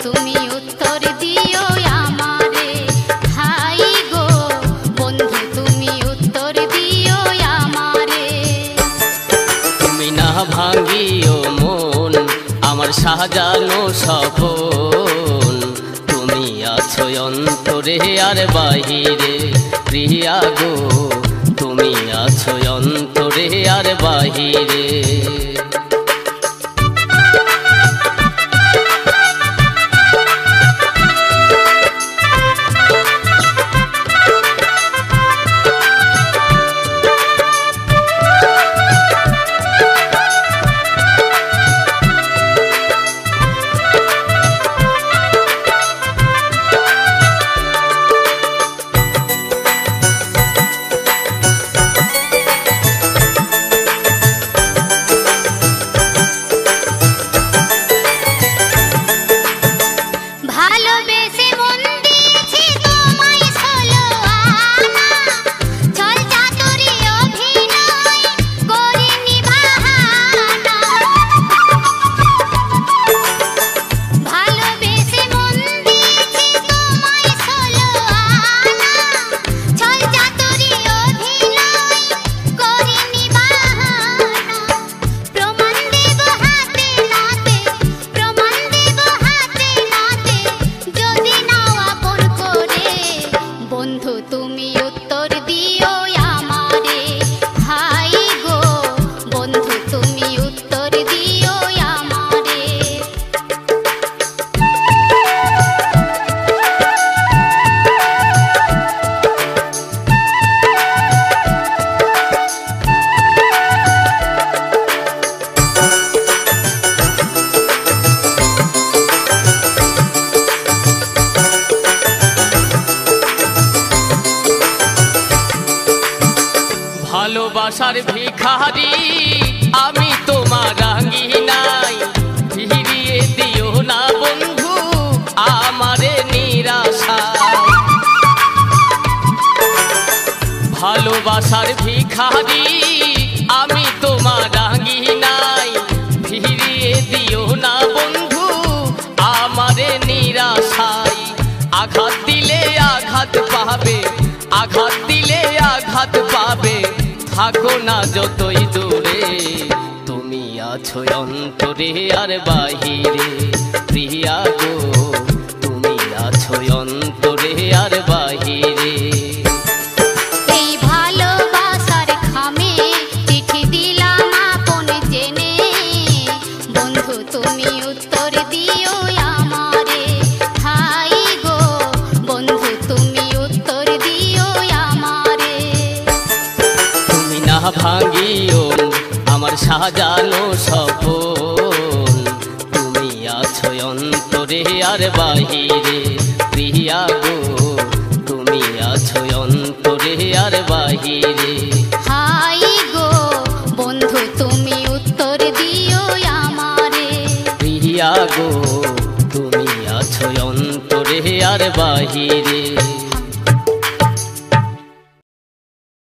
তুমি উত্তর দিও আমারে। হাই গো বন্ধু তুমি উত্তর দিও আমারে। তুমি না ভাঙিও মন আমার সাজানো সপন, তুমি আছো অন্তরে আর বাহিরে প্রিয়া গো, তুমি আছো অন্তরে আর বাহিরে। তুমি উত্তর দিও আমারে। হাই গো বন্ধু তুমি উত্তর দিও আমারে। ভালোবাসার ভিখারি আমি তোমার রাঙিনাই, ফিরিয়ে দিও না বন্ধু আমারে নিরাশায়। ভালোবাসার ভিখারি আমি তোমার রাঙিনাই, ফিরিয়ে দিও না বন্ধু আমারে নিরাশায়। আঘাত দিলে আঘাত পাবে, আঘাত দিলে আঘাত পাবে, থাকো না যতই দূরে, তুমি আছো অন্তরে আর বাহিরে প্রিয়া গো, তুমি আছো অন্তরে আর বাহিরে। এই ভালোবাসার খামে চিঠি দিলাম আপন জেনে, বন্ধু তুমি উত্তর দিও আমারে। হাই গো বন্ধু তুমি উত্তর দিও আমারে। তুমি না ভাঙিও আমার সাজানো সপন, তুমি আছো অন্তরে আর বাহিরে প্রিয়া গো, তুমি আছো অন্তরে আর বাহিরে। হাই গো বন্ধু তুমি উত্তর দিও আমারে। প্রিয়া গো তুমি আছো অন্তরে আর বাহিরে।